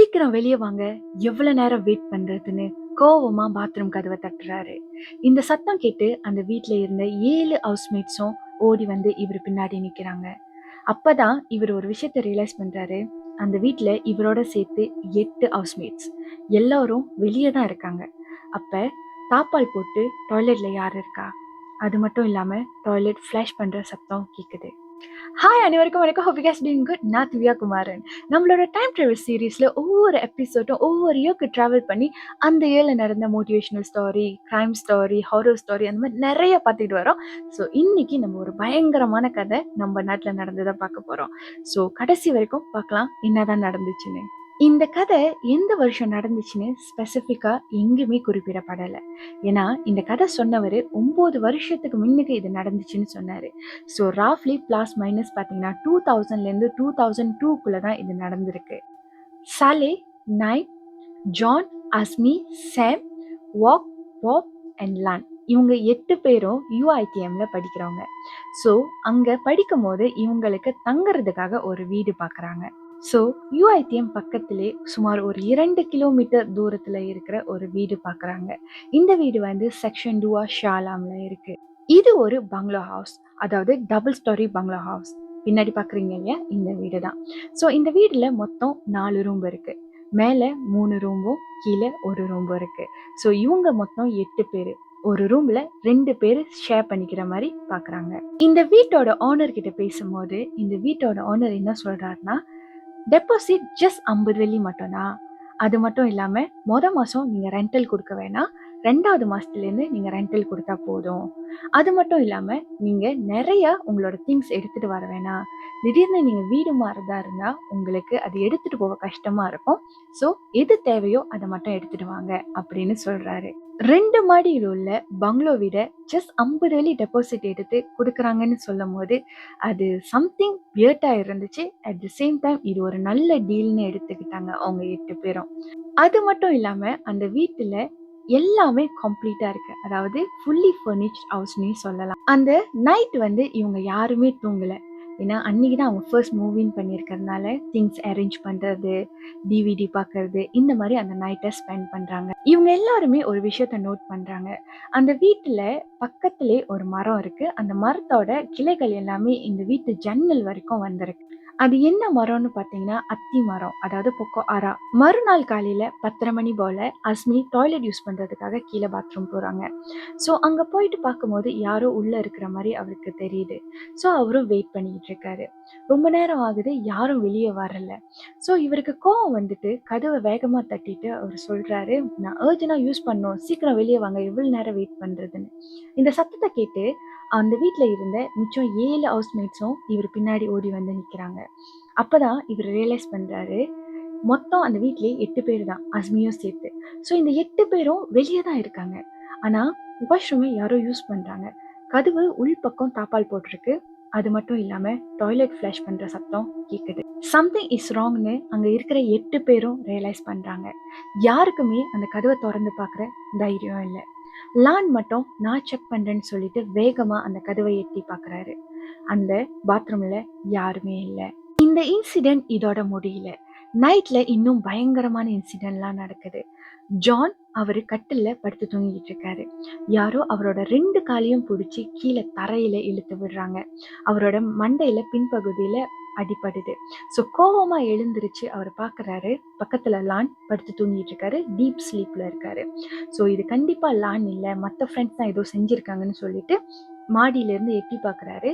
சீக்கிரம் வெளியே வாங்க, எவ்வளவு நேரம் வெயிட் பண்றதுன்னு கோவமா பாத்ரூம் கதவை தட்டுறாரு. இந்த சத்தம் கேட்டு அந்த வீட்ல இருந்த 7 ஹவுஸ்மேட்ஸும் ஓடி வந்து இவர் பின்னாடி நிக்கிறாங்க. அப்பதான் இவர் ஒரு விஷயத்த ரியலைஸ் பண்றாரு. அந்த வீட்ல இவரோட சேர்த்து 8 ஹவுஸ்மேட்ஸ் எல்லாரும் வெளியே தான் இருக்காங்க. அப்ப தாப்பால் போட்டு டாய்லெட்ல யார் இருக்கா? அது மட்டும் இல்லாம டாய்லெட் ஃபிளாஷ் பண்ற சத்தம் கேக்குது. ஹாய் அனைவருக்கும் வணக்கம். Hope you guys doing good. நான் திவ்யா குமாரன். நம்மளோட டைம் டிராவல் சீரீஸ்ல ஒவ்வொரு எபிசோடும் ஒவ்வொரு இயர்க்கு டிராவல் பண்ணி அந்த இயர்ல நடந்த motivational story, crime story, horror story அந்த மாதிரி நிறைய பார்த்துட்டு வரோம். ஸோ இன்னைக்கு நம்ம ஒரு பயங்கரமான கதை நம்ம நாட்டில் நடந்ததை பார்க்க போறோம். ஸோ கடைசி வரைக்கும் பார்க்கலாம் என்னதான் நடந்துச்சுன்னு. இந்த கதை எந்த வருஷம் நடந்துச்சுன்னு ஸ்பெசிஃபிக்கா எங்குமே குறிப்பிடப்படலை. ஏன்னா இந்த கதை சொன்னவர் 9 வருஷத்துக்கு முன்னுக்கு இது நடந்துச்சுன்னு சொன்னாரு. ஸோ ராஃப்லி பிளஸ் மைனஸ் பார்த்தீங்கன்னா 2000லேருந்து 2002க்குள்ள தான் இது நடந்திருக்கு. சாலே, நைட், ஜான், அஸ்மி, சாம், வாக், பாப் அண்ட் லான் இவங்க 8 பேரும் UITMல படிக்கிறவங்க. ஸோ அங்கே படிக்கும் போது இவங்களுக்கு தங்குறதுக்காக ஒரு வீடு பார்க்குறாங்க. ஸோ UITM பக்கத்திலே சுமார் ஒரு 2 கிலோமீட்டர் தூரத்தில் இருக்கிற ஒரு வீடு பார்க்குறாங்க. இந்த வீடு வந்து செக்ஷன் 2 ஷாலாம்ல இருக்கு. இது ஒரு பங்களா ஹவுஸ், அதாவது டபுள் ஸ்டோரி பங்களா ஹவுஸ். பின்னாடி பார்க்குறீங்க இல்லையா, இந்த வீடு தான். ஸோ இந்த வீட்டில் மொத்தம் 4 ரூம் இருக்கு. மேலே 3 ரூமும் கீழே ஒரு ரூமும் இருக்கு. ஸோ இவங்க மொத்தம் 8 பேர். ஒரு ரூம்ல 2 பேர் ஷேர் பண்ணிக்கிற மாதிரி பார்க்குறாங்க. இந்த வீட்டோட ஓனர் கிட்ட பேசும்போது இந்த வீட்டோட ஓனர் என்ன சொல்றாருன்னா, டெபாசிட் ஜஸ்ட் 50 வெள்ளி மட்டும்தான். அது மட்டும் இல்லாம மாசம் நீங்க ரெண்டல் கொடுக்க வேணாம், 2வது மாசத்துலேருந்து நீங்க ரெண்டல் கொடுத்தா போதும். அது மட்டும் இல்லாம நீங்க நிறைய உங்களோட திங்ஸ் எடுத்துட்டு வர வேணாம். திடீர்னு நீங்க வீடு மாறதா இருந்தா உங்களுக்கு அது எடுத்துட்டு போக கஷ்டமா இருக்கும். ஸோ எது தேவையோ அதை மட்டும் எடுத்துட்டு வாங்க அப்படின்னு சொல்றாரு. 2 மாடியில் உள்ள பங்களோ வீட ஜஸ்ட் 50 வெள்ளி டெபாசிட் எடுத்து கொடுக்குறாங்கன்னு சொல்லும் போது அது சம்திங் வியர்டா இருந்துச்சு. அட் தி சேம் டைம் இது ஒரு நல்ல டீல்னு எடுத்துக்கிட்டாங்க அவங்க 8 பேரும். அது மட்டும் இல்லாம அந்த வீட்டுல எல்லாமே கம்ப்ளீட்டா இருக்கு, அதாவது ஃபுல்லி ஃபர்னிஷ்ட் ஹவுஸ்னே சொல்லலாம். அந்த நைட் வந்து இவங்க யாருமே தூங்கல. ஏன்னா அன்னைக்கு தான் அவங்க ஃபர்ஸ்ட் மூவிங் பண்ணியிருக்கிறதுனால திங்ஸ் அரேஞ்ச் பண்றது, DVD பார்க்கறது, இந்த மாதிரி அந்த நைட்டை ஸ்பெண்ட் பண்றாங்க. இவங்க எல்லாருமே ஒரு விஷயத்த நோட் பண்றாங்க. அந்த வீட்டுல பக்கத்திலே ஒரு மரம் இருக்கு. அந்த மரத்தோட கிளைகள் எல்லாமே இந்த வீட்டு ஜன்னல் வரைக்கும் வந்திருக்கு. அது என்ன மரம்னு பார்த்தீங்கன்னா அத்தி மரம், அதாவது பொக்கோ அரா. மறுநாள் காலையில 10:30 மணி போல அஸ்மி டாய்லெட் யூஸ் பண்றதுக்காக கீழே பாத்ரூம் போறாங்க. ஸோ அங்க போயிட்டு பார்க்கும்போது யாரோ உள்ள இருக்கிற மாதிரி அவருக்கு தெரியுது. ஸோ அவரும் வெயிட் பண்ணிட்டு இருக்காரு. ரொம்ப நேரம் ஆகுது, யாரும் வெளியே வரல. ஸோ இவருக்கு கோவம் வந்துட்டு கதவை வேகமா தட்டிட்டு அவர் சொல்றாரு, நான் அர்ஜென்டா யூஸ் பண்ணோம், சீக்கிரம் வெளியே வாங்க, எவ்வளவு நேரம் வெயிட் பண்றதுன்னு. இந்த சத்தத்தை கேட்டு அந்த வீட்டுல இருந்த மிச்சம் 7 ஹவுஸ்மேட்ஸும் இவர் பின்னாடி ஓடி வந்து நிக்கிறாங்க. அப்பதான் இவர் ரியலைஸ் பண்றாரு, மொத்தம் அந்த வீட்லயே 8 பேர் தான், அஸ்மியும் சேர்த்து. ஸோ இந்த 8 பேரும் வெளியே தான் இருக்காங்க. ஆனா வாஷ்ரூமை யாரோ யூஸ் பண்றாங்க. கதவு உள்பக்கம் தாப்பால் போட்டிருக்கு. அது மட்டும் இல்லாம டாய்லெட் ஃபிளாஷ் பண்ற சத்தம் கேக்குது. சம்திங் இஸ் ராங்னு அங்க இருக்கிற 8 பேரும் ரியலைஸ் பண்றாங்க. யாருக்குமே அந்த கதவை திறந்து பார்க்குற தைரியம் இல்லை. லான் மட்டும் நான் செக் பண்றேன்னு சொல்லிட்டு வேகமா அந்த கதவை எட்டி பார்க்கறாரு. அந்த பாத்ரூம்ல யாருமே இல்லை. இந்த இன்சிடென்ட் இதோட முடியல. நைட்ல இன்னும் பயங்கரமான இன்சிடென்ட்லாம் நடக்குது. ஜான் அவரு கட்டில்ல படுத்து தூங்கிட்டு இருக்காரு. யாரோ அவரோட 2 காலையும் பிடிச்சி கீழே தரையில இழுத்து விடுறாங்க. அவரோட மண்டையில பின்பகுதியில அடிபடுது. ஸோ கோவமா எழுந்திருச்சு அவர் பார்க்கறாரு, பக்கத்துல லான் படுத்து தூங்கிட்டு இருக்காரு, டீப் ஸ்லீப்ல இருக்காரு. ஸோ இது கண்டிப்பா லான் இல்லை, மற்ற ஃப்ரெண்ட்ஸ் தான் ஏதோ செஞ்சிருக்காங்கன்னு சொல்லிட்டு மாடியில இருந்து எட்டி பார்க்கறாரு.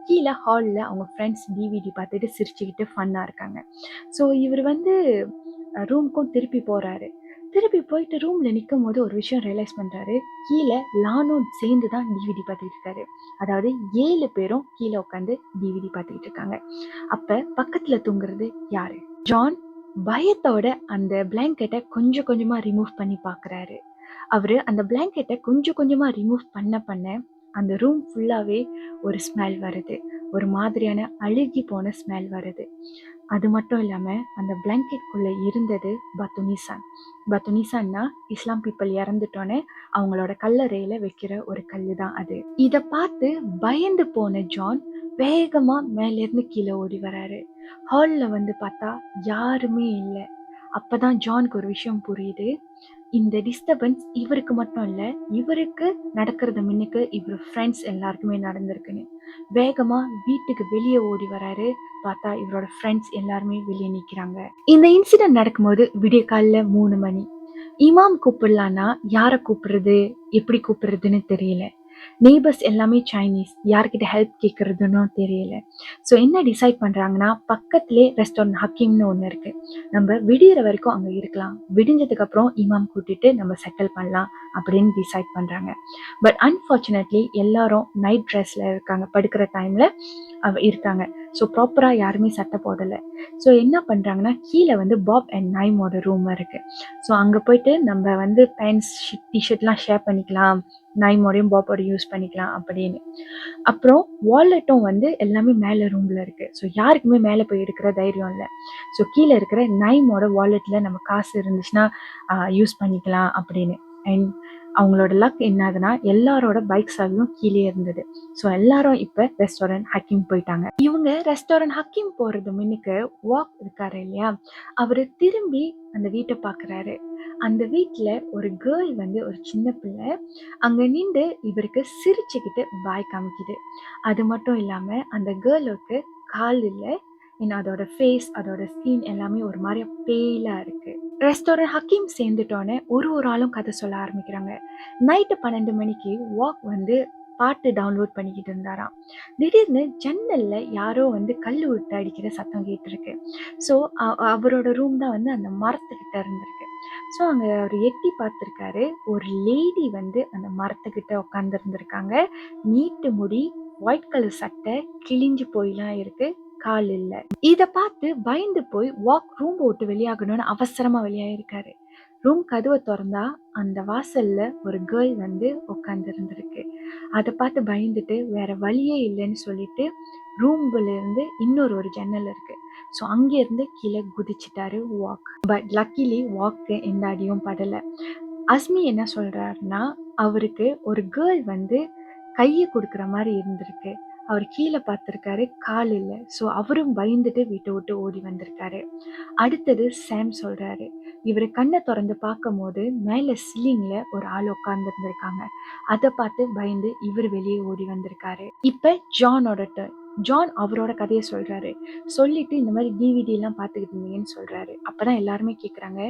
கீழே ஹாலில் அவங்க ஃப்ரெண்ட்ஸ் DVD பார்த்துட்டு சிரிச்சுக்கிட்டு ஃபன்னா இருக்காங்க. ஸோ இவர் வந்து ரூமுக்கும் திருப்பி போறாரு. திருப்பி போயிட்டு ரூம்ல நிற்கும் போது ஒரு விஷயம் ரியலைஸ் பண்றாரு. கீழே லானும் சேர்ந்து தான் DVD பார்த்துட்டு இருக்காரு. அதாவது 7 பேரும் கீழே உட்காந்து DVD பார்த்துக்கிட்டு இருக்காங்க. அப்ப பக்கத்துல தூங்குறது யாரு? ஜான் பயத்தோட அந்த பிளாங்கெட்டை கொஞ்சம் கொஞ்சமா ரிமூவ் பண்ணி பார்க்கறாரு. அவரு அந்த பிளாங்கெட்டை கொஞ்சம் கொஞ்சமா ரிமூவ் பண்ண அந்த ரூம் ஃபுல்லாவே ஒரு ஸ்மெல் வருது. ஒரு மாதிரியான அழுகி போன ஸ்மெல் வருது. அது மட்டும் இல்லாம அந்த பிளாங்கெட்குள்ள இருந்தது பத்துனிசான். பத்துனிசான்னா இஸ்லாம் பீப்புள் இறந்துட்டோன்னு அவங்களோட கல்லறையில வைக்கிற ஒரு கல்லு தான் அது. இத பார்த்து பயந்து போன ஜான் வேகமா மேல இருந்து கீழே ஓடி வராரு. ஹால்ல வந்து பார்த்தா யாருமே இல்லை. அப்பதான் ஜானுக்கு ஒரு விஷயம் புரியுது. இந்த டிஸ்டர்பன்ஸ் இவருக்கு மட்டும் இல்ல, இவருக்கு நடக்கிறது முன்னுக்கு இவர் ஃப்ரெண்ட்ஸ் எல்லாருக்குமே நடந்திருக்குன்னு. வேகமா வீட்டுக்கு வெளியே ஓடி வராரு. பார்த்தா இவரோட ஃப்ரெண்ட்ஸ் எல்லாருமே வெளியே நிக்கிறாங்க. இந்த இன்சிடென்ட் நடக்கும்போது விடிய காலைல 3 மணி. இமாம் கூப்பிடலான்னா யார கூப்பிடுறது, எப்படி கூப்பிடுறதுன்னு தெரியல. நெய்பர்ஸ் எல்லாமே சைனீஸ், யார்கிட்ட ஹெல்ப் கேட்கறதுன்னு தெரியல. ஸோ என்ன டிசைட் பண்றாங்கன்னா, பக்கத்திலே ரெஸ்டாரண்ட் ஹக்கீம்னு ஒன்று இருக்கு, நம்ம விடியற வரைக்கும் அங்கே இருக்கலாம், விடிஞ்சதுக்கு அப்புறம் இமாம் கூட்டிட்டு நம்ம செட்டில் பண்ணலாம் அப்படின்னு டிசைட் பண்றாங்க. பட் அன்ஃபார்ச்சுனேட்லி எல்லாரும் நைட் ட்ரெஸ்ல இருக்காங்க, படுக்கிற டைம்ல இருக்காங்க. ஸோ ப்ராப்பரா யாருமே சட்டை போடலை. ஸோ என்ன பண்றாங்கன்னா, கீழே வந்து பாப் அண்ட் நைமோட ரூம் இருக்கு. ஸோ அங்கே போயிட்டு நம்ம வந்து பேண்ட்ஸ் டிஷர்ட்லாம் ஷேர் பண்ணிக்கலாம், நைமோடையும் பாப்போடையும் யூஸ் பண்ணிக்கலாம் அப்படின்னு. அப்புறம் வாலெட்டும் வந்து எல்லாமே மேலே ரூம்ல இருக்கு. ஸோ யாருக்குமே மேலே போய் எடுக்கிற தைரியம் இல்லை. ஸோ கீழே இருக்கிற நைமோட வாலெட்ல நம்ம காசு இருந்துச்சுன்னா யூஸ் பண்ணிக்கலாம் அப்படின்னு. அண்ட் அவங்களோட லக் என்னதுன்னா, எல்லாரோட பைக் சாவியும் கீழே இருந்தது. ஸோ எல்லாரும் இப்போ ரெஸ்டாரண்ட் ஹக்கீம் போயிட்டாங்க. இவங்க ரெஸ்டாரண்ட் ஹக்கீம் போறது முன்னுக்கு வாக் இருக்காரு இல்லையா, அவரு திரும்பி அந்த வீட்டை பாக்குறாரு. அந்த வீட்டுல ஒரு கேர்ள் வந்து, ஒரு சின்ன பிள்ளை அங்க நின்று இவருக்கு சிரிச்சுக்கிட்டு பாய் காமிக்குது. அது மட்டும் இல்லாம அந்த கேர்ளுக்கு கால் இல்லை, அதோட ஃபேஸ், அதோட ஸ்கின் எல்லாமே ஒரு மாதிரி பேலா இருக்கு. ரெஸ்டாரண்ட் ஹக்கீம் சேர்ந்துட்டோன்னே ஒரு ஆளும் கதை சொல்ல ஆரம்பிக்கிறாங்க. நைட்டு 12 மணிக்கு வாக் வந்து பாட்டு டவுன்லோட் பண்ணிக்கிட்டு இருந்தாராம். திடீர்னு ஜன்னல்ல யாரோ வந்து கல் விட்டு அடிக்கிற சத்தம் கேட்டிருக்கு. ஸோ அவரோட ரூம் தான் வந்து அந்த மரத்துக்கிட்ட இருந்திருக்கு. ஸோ அங்கே அவர் எட்டி பார்த்துருக்காரு. ஒரு லேடி வந்து அந்த மரத்துக்கிட்ட உட்காந்து இருந்திருக்காங்க. நீட்டு முடி, ஒயிட் கலர் சட்டை, கிழிஞ்சு போயெல்லாம் இருக்கு, கால் இல்லை. இதை பார்த்து பயந்து போய் வாக் ரூம் போட்டு வெளியாகணும்னு அவசரமா வெளியாயிருக்காரு. ரூம் கதவை திறந்தா அந்த வாசல்ல ஒரு கேர்ள் வந்து உட்கார்ந்து இருந்திருக்கு. அதை பார்த்து பயந்துட்டு வேற வழியே இல்லைன்னு சொல்லிட்டு ரூம்ல இருந்து இன்னொரு ஜன்னல் இருக்கு, ஸோ அங்கிருந்து கீழே குதிச்சிட்டாரு வாக். பட் லக்கிலி வாக்கு எந்த அடியும் படலை. அஸ்மி என்ன சொல்றாருன்னா, அவருக்கு ஒரு கேர்ள் வந்து கையை கொடுக்குற மாதிரி இருந்திருக்கு. அவர் கீழே பார்த்துருக்காரு, கால் இல்லை. ஸோ அவரும் பயந்துட்டு வீட்டை விட்டு ஓடி வந்திருக்காரு. அடுத்தது சாம் சொல்றாரு, இவர் கண்ணை திறந்து பார்க்கும் போது மேலே சில்லிங்ல ஒரு ஆள் உட்கார்ந்து இருந்திருக்காங்க. அதை பார்த்து பயந்து இவர் வெளியே ஓடி வந்திருக்காரு. இப்ப ஜானோட டர்ன். ஜான் அவரோட கதையை சொல்றாரு. சொல்லிட்டு இந்த மாதிரி டிவிடி எல்லாம் பார்த்துக்கிட்டு இருந்தீங்கன்னு சொல்றாரு. அப்பதான் எல்லாருமே கேட்குறாங்க,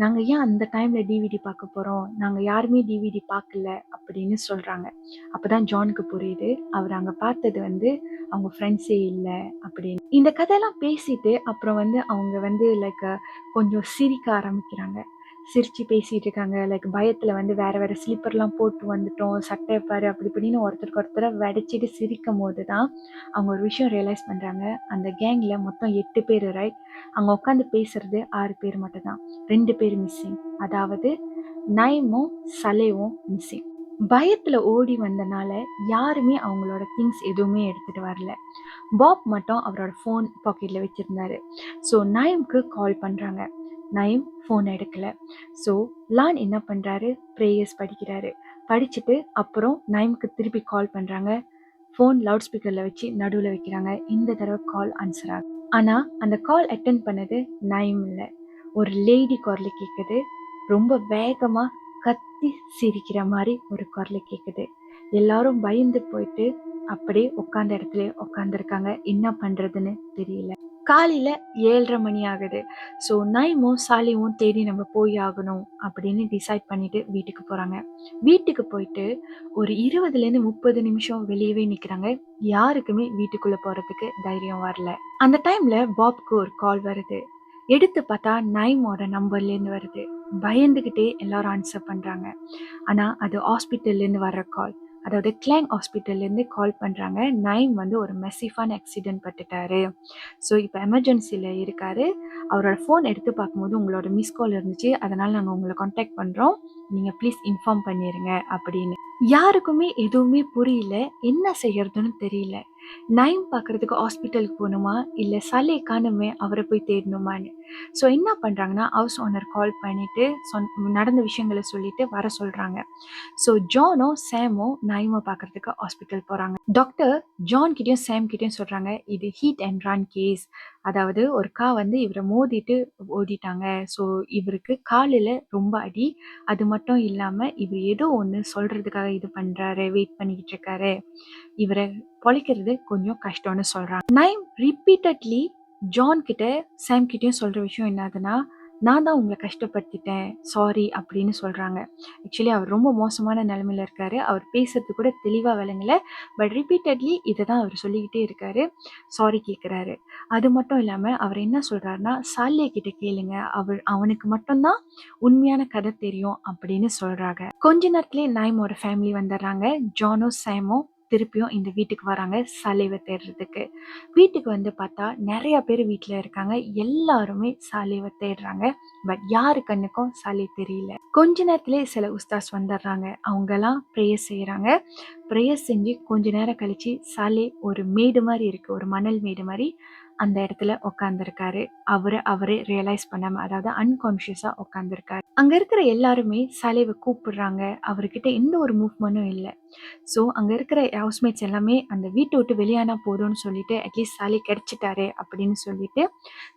நாங்கள் ஏன் அந்த டைமில் டிவிடி பார்க்க போகிறோம், நாங்கள் யாருமே டிவிடி பார்க்கல அப்படின்னு சொல்கிறாங்க. அப்போ தான் ஜானுக்கு புரியுது, அவர் அங்கே பார்த்தது வந்து அவங்க ஃப்ரெண்ட்ஸே இல்லை அப்படின்னு. இந்த கதையெல்லாம் பேசிட்டு அப்புறம் வந்து அவங்க வந்து லைக் கொஞ்சம் சிரிக்க ஆரம்பிக்கிறாங்க. சிரித்து பேசிகிட்டு இருக்காங்க. லைக் பயத்தில் வந்து வேறு ஸ்லீப்பர்லாம் போட்டு வந்துட்டோம், சட்டையை பாரு அப்படி இப்படின்னு ஒருத்தருக்கு ஒருத்தரை வெடிச்சிட்டு சிரிக்கும் போது தான் அவங்க ஒரு விஷயம் ரியலைஸ் பண்ணுறாங்க. அந்த கேங்கில் மொத்தம் 8 பேர், ரைட்? அங்கே உட்காந்து பேசுறது 6 பேர் மட்டும் தான். 2 பேர் மிஸ்ஸிங், அதாவது நைமும் சலேவும் மிஸ்ஸிங். பயத்துல ஓடி வந்தனால யாருமே அவங்களோட திங்ஸ் எதுவுமே எடுத்துட்டு வரல. பாப் மட்டும் அவரோட ஃபோன் பாக்கெட்ல வச்சிருந்தாரு. ஸோ நயம்க்கு கால் பண்றாங்க. நயம் ஃபோன் எடுக்கல. ஸோ லான் என்ன பண்றாரு, ப்ரேயர்ஸ் படிக்கிறாரு. படிச்சுட்டு அப்புறம் நயம்க்கு திருப்பி கால் பண்றாங்க. ஃபோன் லவுட் ஸ்பீக்கர்ல வச்சு நடுவில் வைக்கிறாங்க. இந்த தடவை கால் ஆன்சர் ஆகுது. ஆனா அந்த கால் அட்டென்ட் பண்ணது நயம் இல்லை, ஒரு லேடி குரல் கேட்குது. ரொம்ப வேகமா கத்தி சிரிக்கிற மாதிரி ஒரு குரல் கேட்குது. எல்லாரும் பயந்து போயிட்டு அப்படியே உட்காந்த இடத்துல உட்காந்துருக்காங்க. என்ன பண்றதுன்னு தெரியல. காலையில 7:30 மணி ஆகுது. ஸோ நைமும் சாலியும் தேடி நம்ம போய் ஆகணும் அப்படின்னு டிசைட் பண்ணிட்டு வீட்டுக்கு போறாங்க. வீட்டுக்கு போயிட்டு ஒரு 20லேருந்து 30 நிமிஷம் வெளியவே நிக்கிறாங்க. யாருக்குமே வீட்டுக்குள்ள போறதுக்கு தைரியம் வரல. அந்த டைம்ல பாப்க்கு ஒரு கால் வருது. எடுத்து பார்த்தா நைமோட நம்பர்லேருந்து வருது. பயந்துக்கிட்டே எல்லாரும் ஆன்சர் பண்றாங்க. ஆனா அது ஹாஸ்பிட்டல்லேருந்து வர்ற கால், அதாவது கிளாங் ஹாஸ்பிட்டல்லேருந்து கால் பண்ணுறாங்க. நைம் வந்து ஒரு மெசிஃபான ஆக்சிடென்ட் பட்டுட்டாரு. ஸோ இப்போ எமர்ஜென்சியில் இருக்காரு. அவரோட ஃபோன் எடுத்து பார்க்கும்போது உங்களோட மிஸ் கால் இருந்துச்சு, அதனால் நாங்கள் உங்களை காண்டாக்ட் பண்ணுறோம், நீங்கள் ப்ளீஸ் இன்ஃபார்ம் பண்ணிடுங்க அப்படின்னு. யாருக்குமே எதுவுமே புரியல, என்ன செய்யறதுன்னு தெரியல. நைம் பார்க்கறதுக்கு ஹாஸ்பிட்டலுக்கு போகணுமா, இல்ல சாலிய காணோமே அவர போய் தேடணுமான்னு. ஸோ என்ன பண்றாங்கன்னா, ஹவுஸ் ஓனர் கால் பண்ணிட்டு நடந்த விஷயங்கள சொல்லிட்டு வர சொல்றாங்க. ஸோ ஜானும், சாமும் நைம பார்க்கறதுக்கு ஹாஸ்பிட்டல் போறாங்க. டாக்டர் ஜான் கிட்டயும், சாம் கிட்டயும் சொல்றாங்க, இது ஹிட் அண்ட் ரன் கேஸ். அதாவது ஒரு கார் வந்து இவர மோதிட்டு ஓடிட்டாங்க. ஸோ இவருக்கு காலுல ரொம்ப அடி. அது மட்டும் இல்லாம இவர் ஏதோ ஒண்ணு சொல்றதுக்காக இது பண்றாரு, வெயிட் பண்ணிக்கிட்டு இருக்காரு. இவர பொழைக்கிறது கொஞ்சம் கஷ்டம்னு சொல்றாங்க. நைம் ரிப்பீட்டட்லி ஜான் கிட்ட, சாம் கிட்டயும் சொல்ற விஷயம் என்னதுன்னா, நான் தான் உங்கள கஷ்டப்படுத்திட்டேன். சாரி அப்படின்னு சொல்றாங்க. ஆக்சுவலி அவர் ரொம்ப மோசமான நிலைமையில இருக்காரு. அவர் பேசுறது கூட தெளிவா விளங்கல. பட் ரிப்பீட்டட்லி இத தான் அவர் சொல்லிக்கிட்டே இருக்காரு. சாரி கேட்குறாரு. அது மட்டும் இல்லாம அவர் என்ன சொல்றாருன்னா, சாலிய கிட்ட கேளுங்க. அவனுக்கு மட்டும் தான் உண்மையான கதை தெரியும் அப்படின்னு சொல்றாங்க. கொஞ்ச நேரத்திலேயே நைமோட ஃபேமிலி வந்துடுறாங்க. ஜானும், சாமும் திருப்பியும் இந்த வீட்டுக்கு வராங்க சாலியவை தேடுறதுக்கு. வீட்டுக்கு வந்து பார்த்தா நிறைய பேர் வீட்டில் இருக்காங்க. எல்லாருமே சாலியவை தேடுறாங்க. பட் யாரு கண்ணுக்கும் சாலி தெரியல. கொஞ்ச நேரத்திலே சில உஸ்தாஸ் வந்துடுறாங்க. அவங்கெல்லாம் ப்ரேயர் செய்கிறாங்க. ப்ரேயர் செஞ்சு கொஞ்ச நேரம் கழிச்சு சாலே ஒரு மேடு மாதிரி இருக்கு, ஒரு மணல் மேடு மாதிரி, அந்த இடத்துல உட்காந்துருக்காரு. அவரே ரியலைஸ் பண்ணாம, அதாவது அன்கான்ஷியஸா உட்காந்துருக்காரு. அங்க இருக்கிற எல்லாருமே சாலேவை கூப்பிடுறாங்க. அவர்கிட்ட எந்த ஒரு மூவ்மெண்ட்டும் இல்லை. ஸோ அங்க இருக்கிற ஹவுஸ்மேட்ஸ் எல்லாமே அந்த வீட்டை விட்டு வெளியானா போதும்னு சொல்லிட்டு, அட்லீஸ்ட் சாலே கிடைச்சிட்டாரு அப்படின்னு சொல்லிட்டு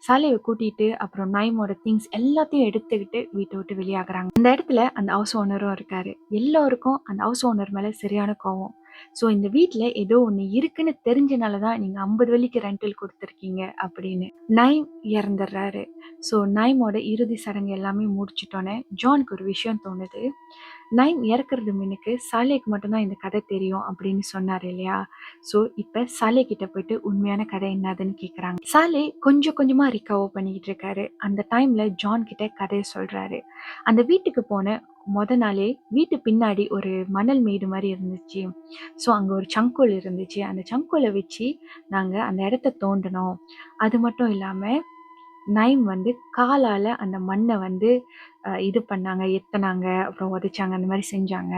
சாலேவை கூட்டிட்டு அப்புறம் நைமோட திங்ஸ் எல்லாத்தையும் எடுத்துக்கிட்டு வீட்டை விட்டு வெளியாகிறாங்க. அந்த இடத்துல அந்த ஹவுஸ் ஓனரும் இருக்காரு. எல்லாருக்கும் அந்த ஹவுஸ் ஓனர் மேல சரியான கோவம். ஸோ இந்த வீட்டில் ஏதோ ஒன்று இருக்குன்னு தெரிஞ்சனால தான் நீங்கள் 50 வெள்ளிக்கு ரெண்டல் கொடுத்துருக்கீங்க அப்படின்னு. நைம் இறந்துடுறாரு. ஸோ நைமோட இறுதி சடங்கு எல்லாமே முடிச்சிட்டோன்னே ஜானுக்கு ஒரு விஷயம் தோணுது. நைம் இறக்குறது முன்னுக்கு சாலேக்கு மட்டும்தான் இந்த கதை தெரியும் அப்படின்னு சொன்னார் இல்லையா. ஸோ இப்போ சாலே கிட்ட போயிட்டு உண்மையான கதை என்னதுன்னு கேட்குறாங்க. சாலே கொஞ்சம் கொஞ்சமாக ரிகவர் பண்ணிக்கிட்டு இருக்காரு. அந்த டைம்ல ஜான் கிட்ட கதையை சொல்றாரு. அந்த வீட்டுக்கு போன நாளே வீட்டு பின்னாடி ஒரு மணல் மேடு மாதிரி இருந்துச்சு. ஸோ அங்கே ஒரு சங்கோல் இருந்துச்சு. அந்த சங்கோலை வச்சு நாங்கள் அந்த இடத்த தோண்டினோம். அது மட்டும் இல்லாமல் நைம் வந்து காலால் அந்த மண்ணை வந்து இது பண்ணாங்க, எத்தனாங்க, அப்புறம் உதைச்சாங்க, அந்த மாதிரி செஞ்சாங்க.